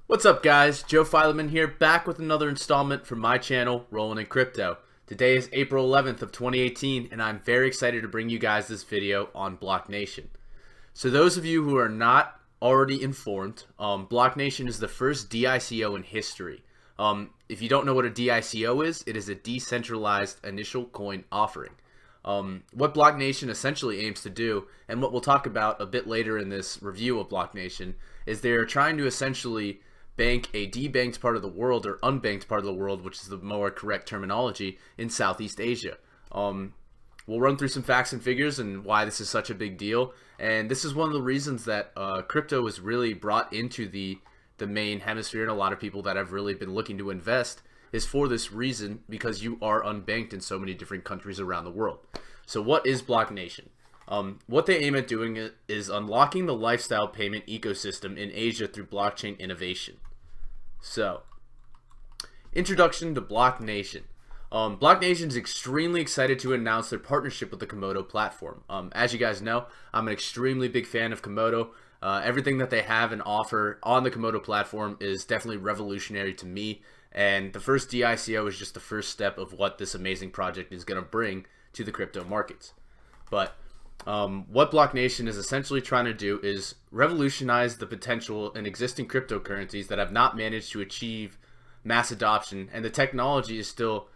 What's up guys, Joe Fileman here, back with another installment from my channel, Rolling in Crypto. Today is April 11th of 2018 and I'm very excited to bring you guys this video on Blocnation. So those of you who are not already informed, Blocnation is the first DICO in history. If you don't know what a DICO is, it is a decentralized initial coin offering. What Blocnation essentially aims to do, and what we'll talk about a bit later in this review of Blocnation, is they're trying to essentially bank a debanked part of the world, or unbanked part of the world, which is the more correct terminology, in Southeast Asia. We'll run through some facts and figures and why this is such a big deal, and this is one of the reasons that crypto is really brought into the main hemisphere, and a lot of people that have really been looking to invest is for this reason, because you are unbanked in so many different countries around the world. So what is Blocnation? What they aim at doing is unlocking the lifestyle payment ecosystem in Asia through blockchain innovation. So, introduction to Blocnation. Blocnation is extremely excited to announce their partnership with the Komodo platform. As you guys know, I'm an extremely big fan of Komodo. Everything that they have and offer on the Komodo platform is definitely revolutionary to me, and the first DICO is just the first step of what this amazing project is going to bring to the crypto markets. But what Blocnation is essentially trying to do is revolutionize the potential in existing cryptocurrencies that have not managed to achieve mass adoption, and the technology is still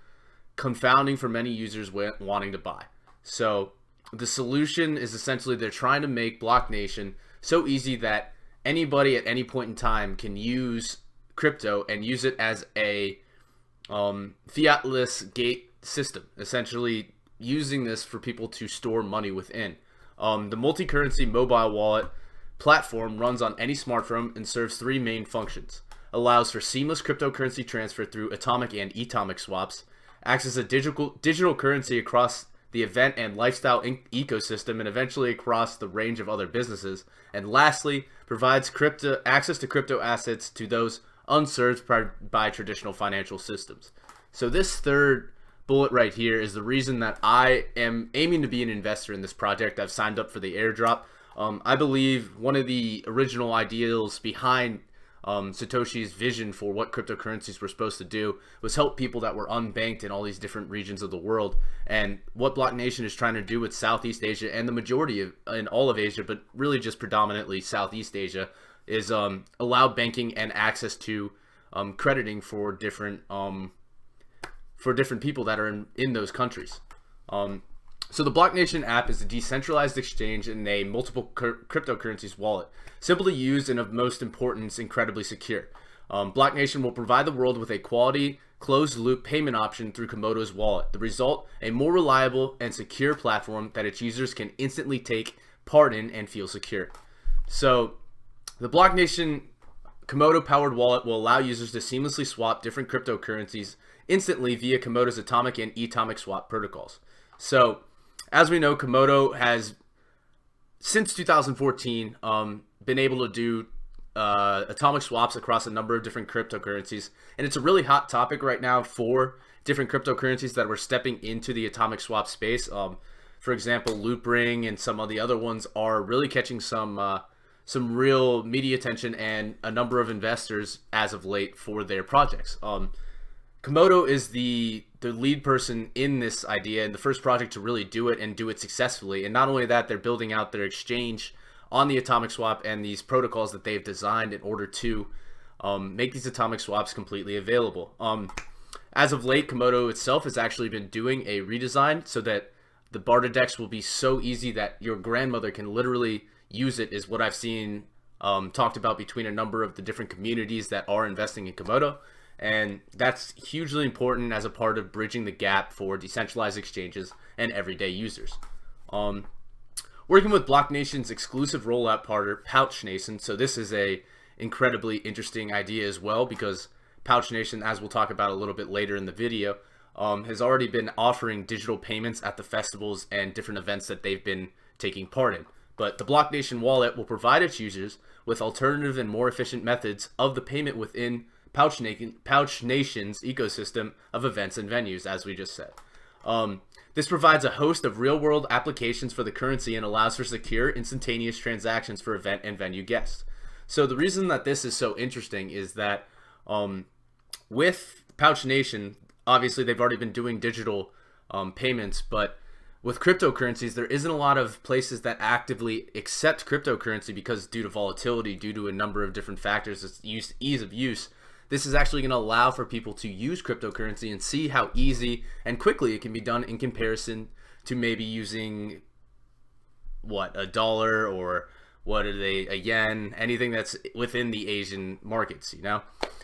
confounding for many users wanting to buy. So the solution is essentially they're trying to make Blocnation so easy that anybody at any point in time can use crypto and use it as a fiatless gate system, essentially using this for people to store money within. The multi-currency mobile wallet platform runs on any smartphone and serves three main functions. Allows for seamless cryptocurrency transfer through atomic and atomic swaps, acts as a digital currency across the event and lifestyle ecosystem, and eventually across the range of other businesses, and lastly, provides access to crypto assets to those unserved by traditional financial systems. So this third bullet right here is the reason that I am aiming to be an investor in this project. I've signed up for the airdrop. I believe one of the original ideals behind Satoshi's vision for what cryptocurrencies were supposed to do was help people that were unbanked in all these different regions of the world. And what Blocnation is trying to do with Southeast Asia and the majority of in all of Asia, but really just predominantly Southeast Asia, is allow banking and access to crediting for different people that are in those countries. So the Blocnation app is a decentralized exchange and a multiple cryptocurrencies wallet, simple to use and of most importance, incredibly secure. Blocnation will provide the world with a quality closed-loop payment option through Komodo's wallet. The result, a more reliable and secure platform that its users can instantly take part in and feel secure. So the Blocnation Komodo-powered wallet will allow users to seamlessly swap different cryptocurrencies instantly via Komodo's atomic and atomic swap protocols. So, as we know, Komodo has, since 2014, been able to do atomic swaps across a number of different cryptocurrencies, and it's a really hot topic right now for different cryptocurrencies that were stepping into the atomic swap space. For example, Loopring and some of the other ones are really catching some real media attention and a number of investors as of late for their projects. Komodo is the lead person in this idea and the first project to really do it and do it successfully. And not only that, they're building out their exchange on the atomic swap and these protocols that they've designed in order to make these atomic swaps completely available. As of late, Komodo itself has actually been doing a redesign so that the barter decks will be so easy that your grandmother can literally use it, is what I've seen talked about between a number of the different communities that are investing in Komodo. And that's hugely important as a part of bridging the gap for decentralized exchanges and everyday users. Working with Blocnation's exclusive rollout partner, Pouchnation. So this is a incredibly interesting idea as well, because Pouchnation, as we'll talk about a little bit later in the video, has already been offering digital payments at the festivals and different events that they've been taking part in. But the Blocnation wallet will provide its users with alternative and more efficient methods of the payment within Pouchnation's ecosystem of events and venues, as we just said. This provides a host of real-world applications for the currency and allows for secure, instantaneous transactions for event and venue guests. So the reason that this is so interesting is that with Pouch Nation, obviously they've already been doing digital payments, but with cryptocurrencies, there isn't a lot of places that actively accept cryptocurrency because due to volatility, due to a number of different factors, it's ease of use. This is actually going to allow for people to use cryptocurrency and see how easy and quickly it can be done in comparison to maybe using a dollar or a yen, anything that's within the Asian markets, you know?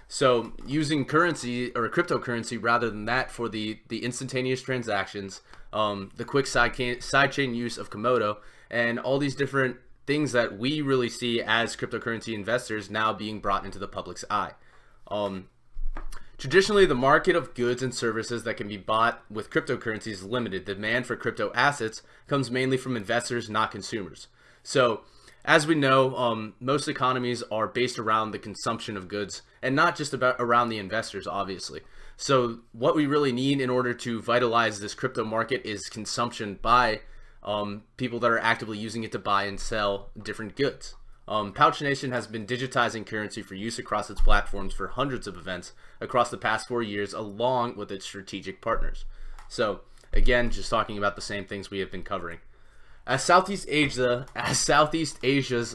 So using currency or cryptocurrency rather than that for the instantaneous transactions, the quick sidechain use of Komodo, and all these different things that we really see as cryptocurrency investors now being brought into the public's eye. Traditionally, the market of goods and services that can be bought with cryptocurrency is limited. The demand for crypto assets comes mainly from investors, not consumers. So, as we know, most economies are based around the consumption of goods and not just around the investors, obviously. So what we really need in order to vitalize this crypto market is consumption by people that are actively using it to buy and sell different goods. Pouch Nation has been digitizing currency for use across its platforms for hundreds of events across the past 4 years, along with its strategic partners. So again, just talking about the same things we have been covering. As Southeast Asia's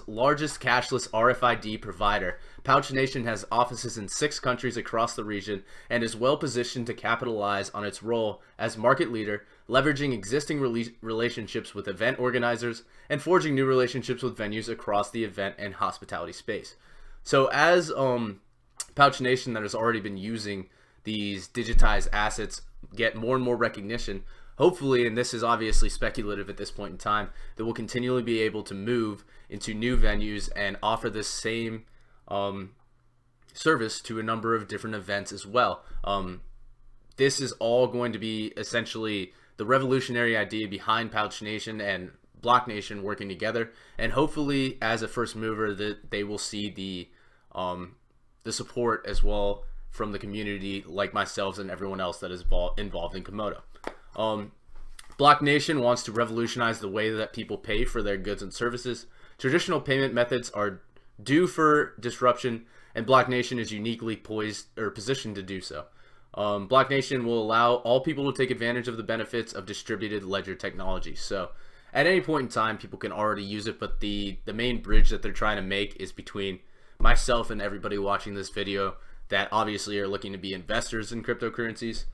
largest cashless RFID provider, Pouch Nation has offices in 6 countries across the region and is well positioned to capitalize on its role as market leader, leveraging existing relationships with event organizers and forging new relationships with venues across the event and hospitality space. So as Pouch Nation that has already been using these digitized assets get more and more recognition, hopefully, and this is obviously speculative at this point in time, that we'll continually be able to move into new venues and offer this same service to a number of different events as well. This is all going to be essentially the revolutionary idea behind Pouch Nation and Blocnation working together, and hopefully, as a first mover, that they will see the support as well from the community, like myself and everyone else that is involved in Komodo. Blocnation wants to revolutionize the way that people pay for their goods and services. Traditional payment methods are due for disruption, and Blocnation is uniquely positioned to do so. Blocnation will allow all people to take advantage of the benefits of distributed ledger technology. So at any point in time, people can already use it, but the main bridge that they're trying to make is between myself and everybody watching this video that obviously are looking to be investors in cryptocurrencies,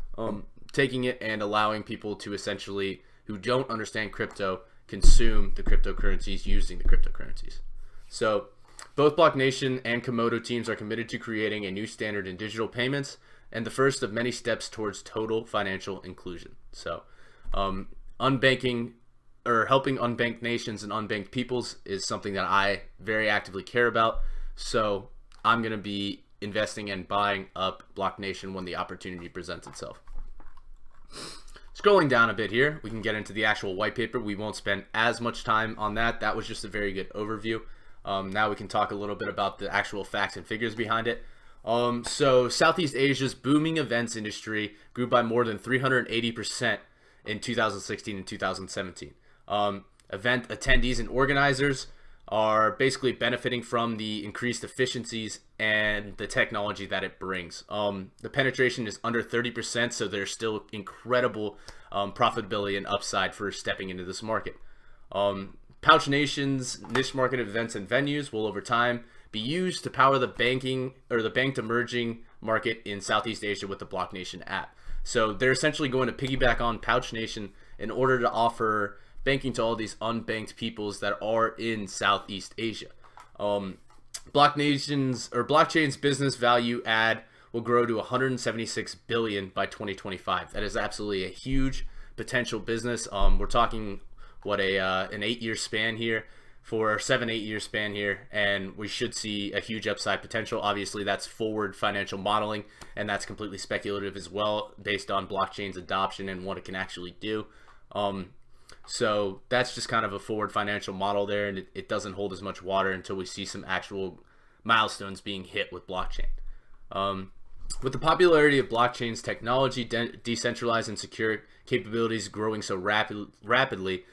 taking it and allowing people to essentially, who don't understand crypto, consume the cryptocurrencies using the cryptocurrencies. So both Blocnation and Komodo teams are committed to creating a new standard in digital payments and the first of many steps towards total financial inclusion. So unbanking or helping unbanked nations and unbanked peoples is something that I very actively care about. So I'm going to be investing and buying up Blocnation when the opportunity presents itself. Scrolling down a bit here, we can get into the actual white paper. We won't spend as much time on that. That was just a very good overview. Now we can talk a little bit about the actual facts and figures behind it. So Southeast Asia's booming events industry grew by more than 380% in 2016 and 2017. Event attendees and organizers are basically benefiting from the increased efficiencies and the technology that it brings. The penetration is under 30%, so there's still incredible profitability and upside for stepping into this market. Pouch Nation's niche market events and venues will over time be used to power the banked emerging market in Southeast Asia with the Blocnation app. So they're essentially going to piggyback on Pouch Nation in order to offer banking to all these unbanked peoples that are in Southeast Asia. Blockchain's business value add will grow to 176 billion by 2025. That is absolutely a huge potential business. We're talking an 8-year span here, for 7-8 year span here, and we should see a huge upside potential. Obviously, that's forward financial modeling, and that's completely speculative as well, based on blockchain's adoption and what it can actually do. So that's just kind of a forward financial model there, and it doesn't hold as much water until we see some actual milestones being hit with blockchain. With the popularity of blockchain's technology, decentralized and secure capabilities growing so rapidly,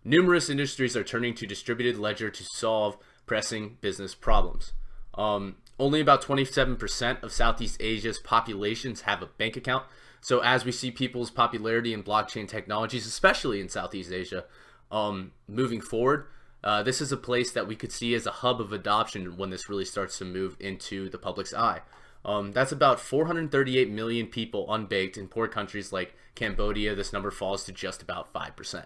numerous industries are turning to distributed ledger to solve pressing business problems. Only about 27% of Southeast Asia's populations have a bank account. So as we see people's popularity in blockchain technologies, especially in Southeast Asia, moving forward, this is a place that we could see as a hub of adoption when this really starts to move into the public's eye. That's about 438 million people unbanked in poor countries like Cambodia. This number falls to just about 5%.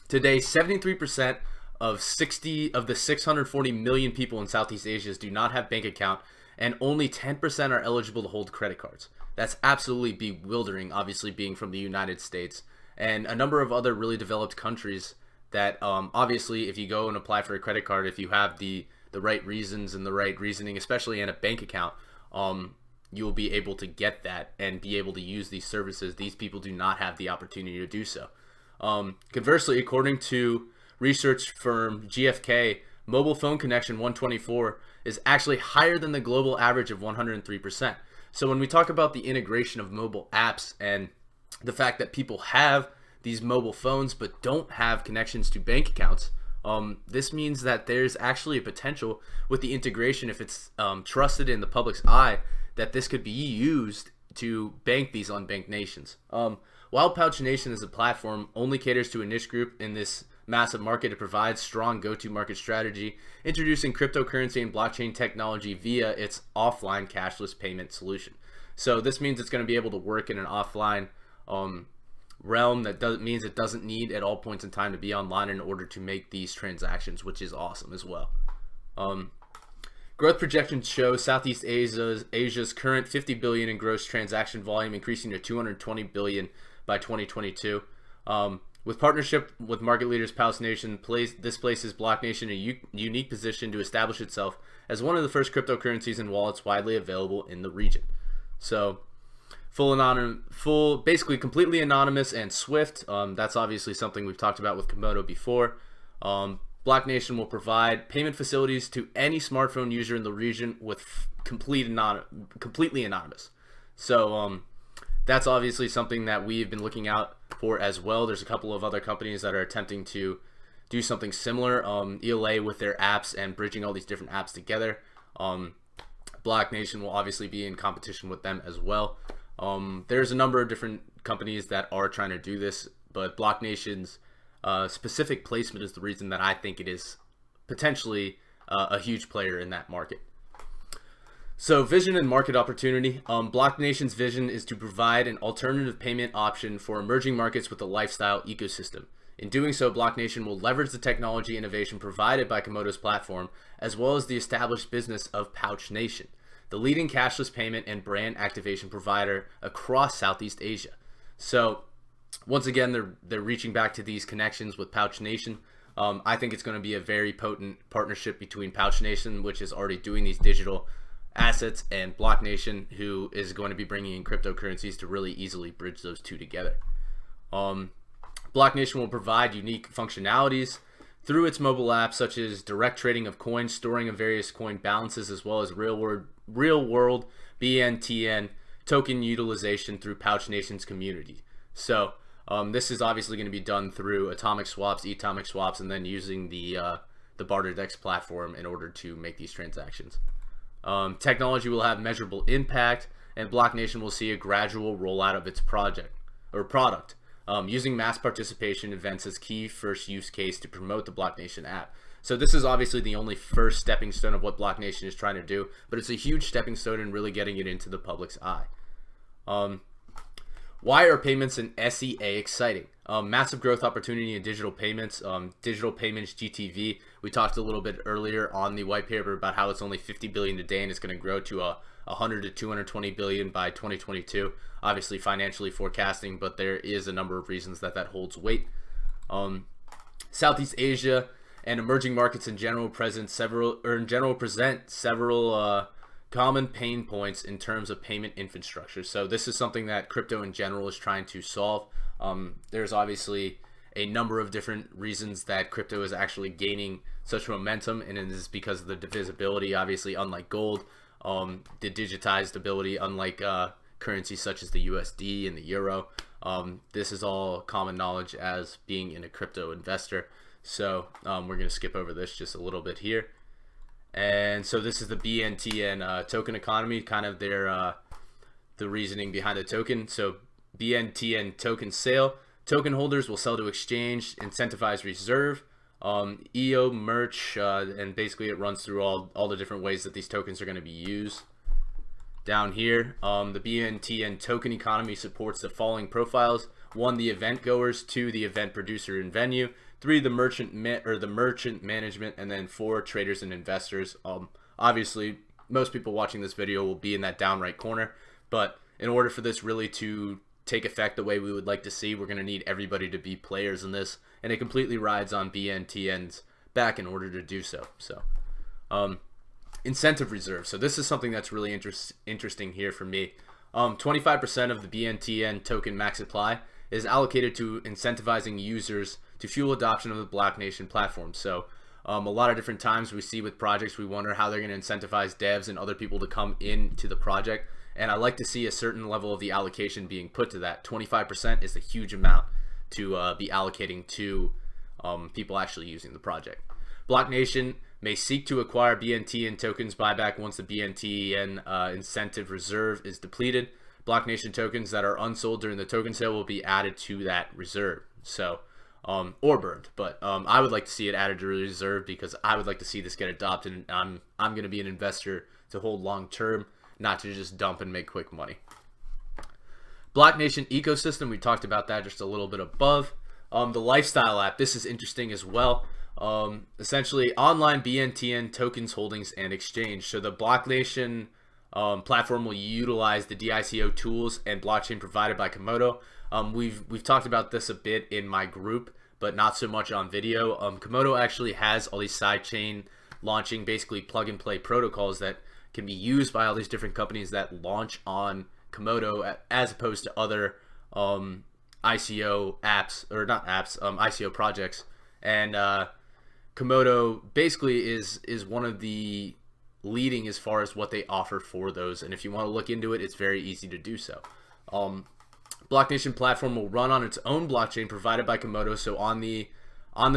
Today, 73% of the 640 million people in Southeast Asia do not have bank account, and only 10% are eligible to hold credit cards. That's absolutely bewildering, obviously being from the United States and a number of other really developed countries that obviously if you go and apply for a credit card, if you have the right reasons and the right reasoning, especially in a bank account, you'll be able to get that and be able to use these services. These people do not have the opportunity to do so. Conversely, according to research firm GfK, mobile phone connection 124 is actually higher than the global average of 103%. So when we talk about the integration of mobile apps and the fact that people have these mobile phones but don't have connections to bank accounts, this means that there's actually a potential with the integration, if it's trusted in the public's eye, that this could be used to bank these unbanked nations. While Pouch Nation as a platform only caters to a niche group in this massive market, it provides strong go-to-market strategy, introducing cryptocurrency and blockchain technology via its offline cashless payment solution. So this means it's going to be able to work in an offline realm. That means it doesn't need at all points in time to be online in order to make these transactions, which is awesome as well. Growth projections show Southeast Asia's current 50 billion in gross transaction volume increasing to 220 billion by 2022. With partnership with market leaders, Pouch Nation this places Blocnation in a unique position to establish itself as one of the first cryptocurrencies and wallets widely available in the region. So, basically completely anonymous and swift. That's obviously something we've talked about with Komodo before. Blocnation will provide payment facilities to any smartphone user in the region with completely anonymous. So that's obviously something that we've been looking out for as well. There's a couple of other companies that are attempting to do something similar. ELA with their apps and bridging all these different apps together. Blocnation will obviously be in competition with them as well. There's a number of different companies that are trying to do this, but Blocknation's specific placement is the reason that I think it is potentially a huge player in that market. So vision and market opportunity. Blocknation's vision is to provide an alternative payment option for emerging markets with a lifestyle ecosystem. In doing so, Blocknation will leverage the technology innovation provided by Komodo's platform, as well as the established business of Pouch Nation, the leading cashless payment and brand activation provider across Southeast Asia. So once again, they're reaching back to these connections with Pouch Nation. I think it's going to be a very potent partnership between Pouch Nation, which is already doing these digital assets, and Blocknation, who is going to be bringing in cryptocurrencies to really easily bridge those two together. Blocknation will provide unique functionalities through its mobile app, such as direct trading of coins, storing of various coin balances, as well as real-world BNTN token utilization through Pouch Nation's community. So this is obviously going to be done through atomic swaps, atomic swaps, and then using the BarterDex platform in order to make these transactions. Technology will have measurable impact, and Blocknation will see a gradual rollout of its product, using mass participation events as key first use case to promote the Blocknation app. So this is obviously the only first stepping stone of what Blocknation is trying to do, but it's a huge stepping stone in really getting it into the public's eye. Why are payments in SEA exciting? Massive growth opportunity in digital payments. Digital payments GTV. We talked a little bit earlier on the white paper about how it's only 50 billion today and it's going to grow to 100 to 220 billion by 2022. Obviously financially forecasting, but there is a number of reasons that holds weight. Southeast Asia and emerging markets in general present several common pain points in terms of payment infrastructure. So this is something that crypto in general is trying to solve. There's obviously a number of different reasons that crypto is actually gaining such momentum, and it is because of the divisibility, obviously, unlike gold, the digitized ability, unlike currencies such as the USD and the euro. This is all common knowledge as being in a crypto investor. So we're going to skip over this just a little bit here. And so this is the BNTN token economy, kind of their the reasoning behind the token. So BNTN token sale. Token holders will sell to exchange, incentivize reserve, EO merch, and basically it runs through all the different ways that these tokens are going to be used. Down here, the BNTN token economy supports the following profiles: 1, the event goers; 2, the event producer and venue; 3, the merchant management; and then 4, traders and investors. Obviously, most people watching this video will be in that down right corner, but in order for this really to take effect the way we would like to see, we're going to need everybody to be players in this, and it completely rides on BNTN's back in order to do so. Incentive reserve. So this is something that's really interesting here for me. 25% of the BNTN token max supply is allocated to incentivizing users to fuel adoption of the Blocnation platform. So a lot of different times we see with projects, we wonder how they're going to incentivize devs and other people to come into the project. And I like to see a certain level of the allocation being put to that. 25% is a huge amount to be allocating to people actually using the project. Blocnation may seek to acquire BNTN tokens buyback once the BNTN incentive reserve is depleted. Blocnation tokens that are unsold during the token sale will be added to that reserve. So, or burned. But I would like to see it added to the reserve because I would like to see this get adopted. And I'm going to be an investor to hold long term, not to just dump and make quick money. Blocnation ecosystem, we talked about that just a little bit above. The lifestyle app, this is interesting as well. Essentially online BNTN tokens holdings and exchange. So the Blocnation platform will utilize the DICO tools and blockchain provided by Komodo. We've talked about this a bit in my group, but not so much on video. Komodo actually has all these sidechain launching, basically plug and play protocols that can be used by all these different companies that launch on Komodo, as opposed to other ICO apps, or not apps, ICO projects. And Komodo basically is one of the leading as far as what they offer for those, and if you want to look into it, it's very easy to do so. Blocnation platform will run on its own blockchain provided by Komodo, so on the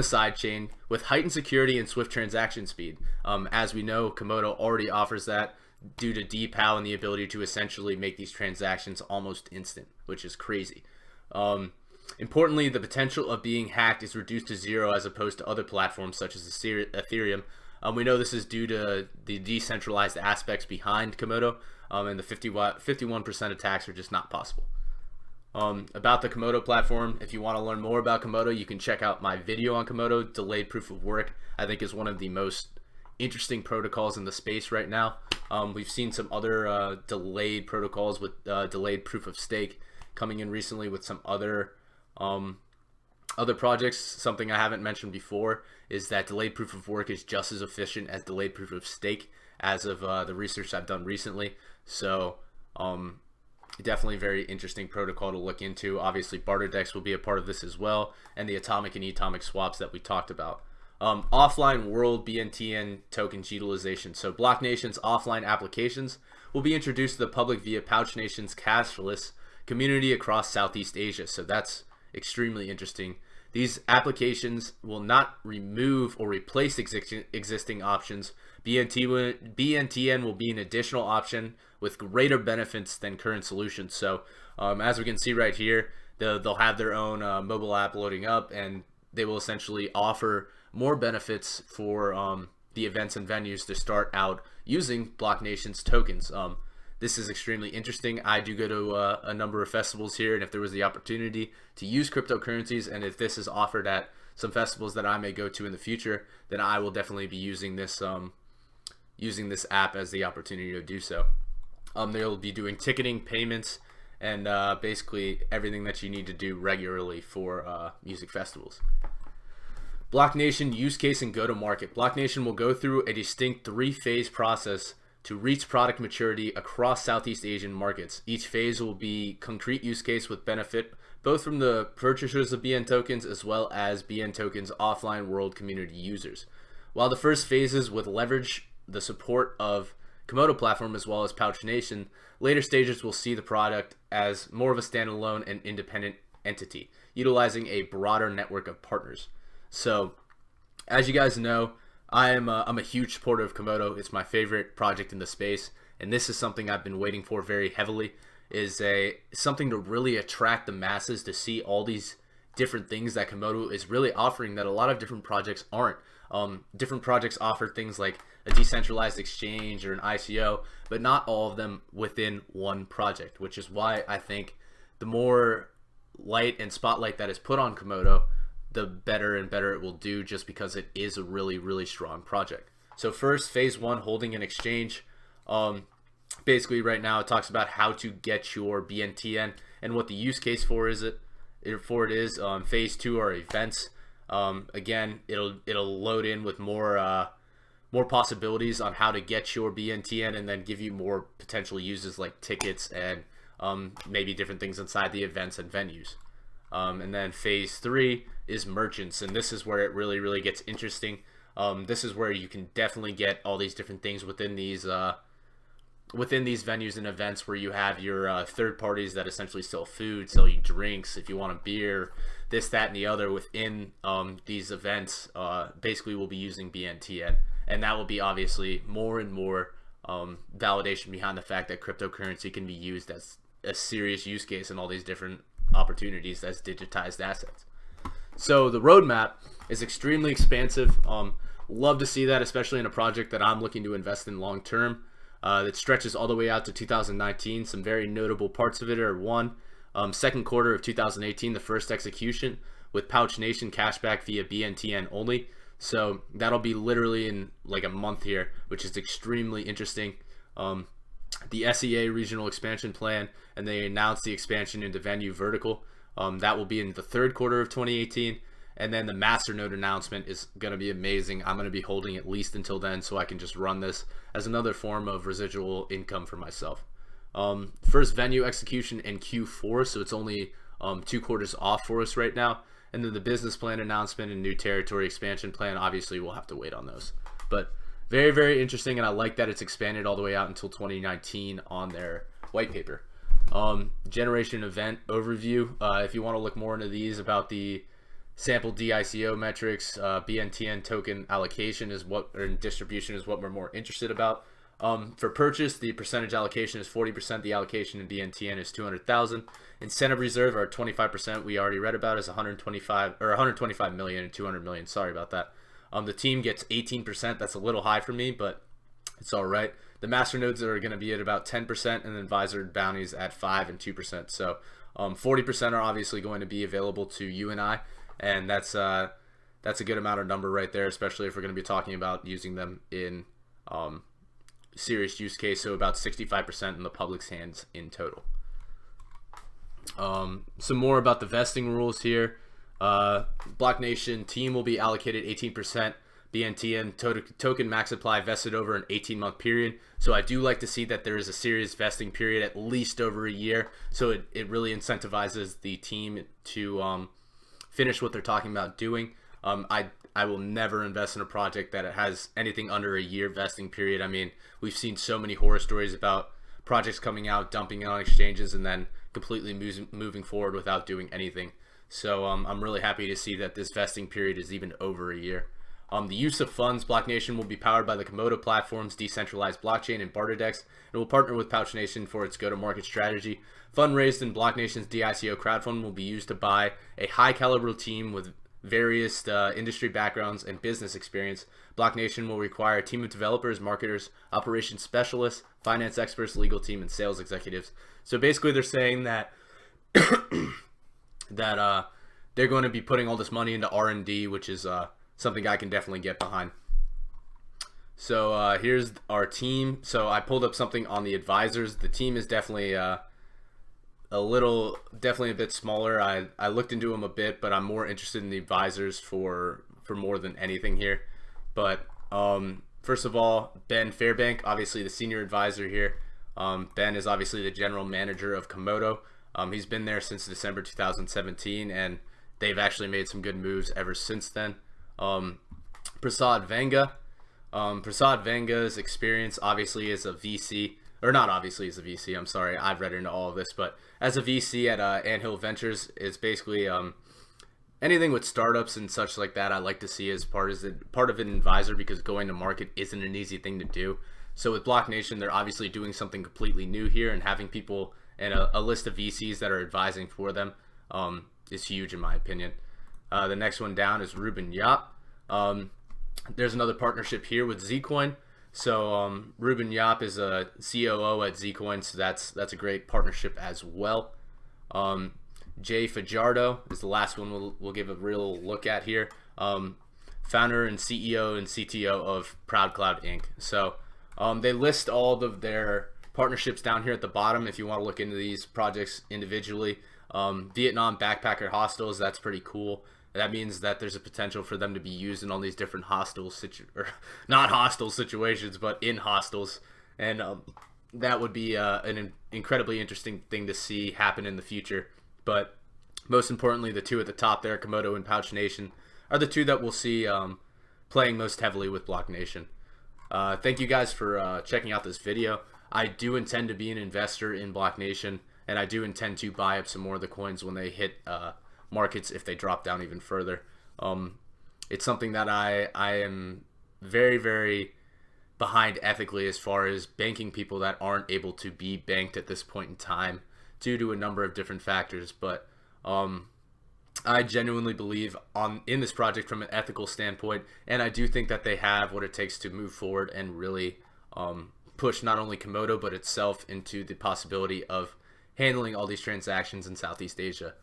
side chain, with heightened security and swift transaction speed. As we know, Komodo already offers that due to DPoW and the ability to essentially make these transactions almost instant, which is crazy. Importantly, the potential of being hacked is reduced to 0 as opposed to other platforms such as Ethereum. We know this is due to the decentralized aspects behind Komodo, and the 51% attacks are just not possible. About the Komodo platform, if you want to learn more about Komodo, you can check out my video on Komodo. Delayed proof of work, I think, is one of the most interesting protocols in the space right now. We've seen some other delayed protocols with delayed proof of stake coming in recently with some other projects. Something I haven't mentioned before is that delayed proof of work is just as efficient as delayed proof of stake as of the research I've done recently. So definitely very interesting protocol to look into. Obviously BarterDEX will be a part of this as well, and the atomic and atomic swaps that we talked about. Offline world BNTN tokens utilization. So Blocknation's offline applications will be introduced to the public via Pouchnation's cashless community across Southeast Asia. So that's extremely interesting. These applications will not remove or replace existing options. BNTN will be an additional option with greater benefits than current solutions. So as we can see right here, they'll have their own mobile app loading up, and they will essentially offer more benefits for the events and venues to start out using Blocknation's tokens. This is extremely interesting. I do go to a number of festivals here, and if there was the opportunity to use cryptocurrencies, and if this is offered at some festivals that I may go to in the future, then I will definitely be using this app as the opportunity to do so. They'll be doing ticketing, payments, and basically everything that you need to do regularly for music festivals. Blocknation use case and go-to-market. Blocknation will go through a distinct 3-phase process to reach product maturity across Southeast Asian markets. Each phase will be concrete use case with benefit both from the purchasers of BN tokens as well as BN tokens offline world community users. While the first phases would leverage the support of Komodo platform as well as Pouchnation, later stages will see the product as more of a standalone and independent entity, utilizing a broader network of partners. So, as you guys know, I'm a huge supporter of Komodo. It's my favorite project in the space, and this is something I've been waiting for very heavily. Is something to really attract the masses to see all these different things that Komodo is really offering that a lot of different projects aren't. Different projects offer things like a decentralized exchange or an ICO, but not all of them within one project, which is why I think the more light and spotlight that is put on Komodo, the better and better it will do, just because it is a really, really strong project. So first, phase one, holding an exchange. Basically right now it talks about how to get your BNTN and what the use case for it is. Phase two are events. Again, it'll load in with more possibilities on how to get your BNTN, and then give you more potential uses like tickets and maybe different things inside the events and venues. And then phase three is merchants, and this is where it really, really gets interesting. This is where you can definitely get all these different things within these venues and events, where you have your third parties that essentially sell food, sell you drinks, if you want a beer, this, that, and the other within these events. Basically will be using BNTN, and that will be obviously more and more validation behind the fact that cryptocurrency can be used as a serious use case in all these different opportunities as digitized assets. So the roadmap is extremely expansive. Love to see that, especially in a project that I'm looking to invest in long term. That stretches all the way out to 2019. Some very notable parts of it are: one, second quarter of 2018, the first execution with Pouch Nation cashback via BNTN only. So that'll be literally in like a month here, which is extremely interesting. The SEA regional expansion plan, and they announced the expansion into venue vertical. That will be in the third quarter of 2018. And then the masternode announcement is going to be amazing. I'm going to be holding at least until then, so I can just run this as another form of residual income for myself. First venue execution in Q4, so it's only 2 quarters off for us right now. And then the business plan announcement and new territory expansion plan, obviously we'll have to wait on those. But very, very interesting, and I like that it's expanded all the way out until 2019 on their white paper. Generation event overview. If you want to look more into these about the sample DICO metrics, BNTN token allocation is what, or distribution is what we're more interested about. For purchase, the percentage allocation is 40%. The allocation in BNTN is 200,000. Incentive reserve, our 25% we already read about, is 125 million and 200 million. Sorry about that. The team gets 18%. That's a little high for me, but it's all right. The master nodes are going to be at about 10%, and then advisor bounties at 5 and 2%. So 40% are obviously going to be available to you and I. And that's a good amount of number right there, especially if we're going to be talking about using them in serious use case. So about 65% in the public's hands in total. Some more about the vesting rules here. Blocnation team will be allocated 18% BNTN token max supply vested over an 18-month period. So I do like to see that there is a serious vesting period, at least over a year. So it really incentivizes the team to finish what they're talking about doing. I will never invest in a project that has anything under a year vesting period. I mean, we've seen so many horror stories about projects coming out, dumping on exchanges, and then completely moving forward without doing anything. So I'm really happy to see that this vesting period is even over a year. The use of funds, Blocnation will be powered by the Komodo platform's decentralized blockchain and barter.dex, and will partner with Pouch Nation for its go-to-market strategy. Fund raised in Blocnation's DICO crowdfund will be used to buy a high-caliber team with various industry backgrounds and business experience. Blocnation will require a team of developers, marketers, operations specialists, finance experts, legal team, and sales executives. So basically they're saying that they're going to be putting all this money into R&D, which is something I can definitely get behind. So here's our team. So I pulled up something on the advisors. The team is definitely definitely a bit smaller. I looked into them a bit, but I'm more interested in the advisors for more than anything here. But first of all, Ben Fairbank, obviously the senior advisor here. Ben is obviously the general manager of Komodo. He's been there since December 2017, and they've actually made some good moves ever since then. Prasad Vanga. Prasad Vanga's experience obviously as a VC, or not obviously as a VC, I'm sorry, I've read into all of this, but as a VC at Anthill Ventures, is basically anything with startups and such like that, I like to see as part of an advisor, because going to market isn't an easy thing to do. So with Blocnation, they're obviously doing something completely new here, and having people and a list of VCs that are advising for them is huge in my opinion. The next one down is Ruben Yap. There's another partnership here with Zcoin. So Ruben Yap is a COO at Zcoin, so that's a great partnership as well. Jay Fajardo is the last one we'll give a real look at here. Founder and CEO and CTO of ProudCloud Inc. So they list all of their partnerships down here at the bottom if you want to look into these projects individually. Vietnam backpacker hostels, that's pretty cool. That means that there's a potential for them to be used in all these different not hostile situations, but in hostels. And that would be an incredibly interesting thing to see happen in the future. But most importantly, the two at the top there, Komodo and Pouch Nation, are the two that we'll see playing most heavily with Blocnation. Thank you guys for checking out this video. I do intend to be an investor in Blocnation, and I do intend to buy up some more of the coins when they hit markets, if they drop down even further. It's something that I am very, very behind ethically, as far as banking people that aren't able to be banked at this point in time due to a number of different factors. But I genuinely believe in this project from an ethical standpoint, and I do think that they have what it takes to move forward and really push not only Komodo but itself into the possibility of handling all these transactions in Southeast Asia.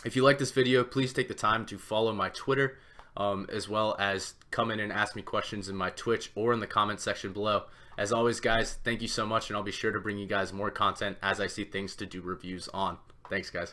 If you like this video, please take the time to follow my Twitter, as well as come in and ask me questions in my Twitch or in the comment section below. As always, guys, thank you so much, and I'll be sure to bring you guys more content as I see things to do reviews on. Thanks, guys.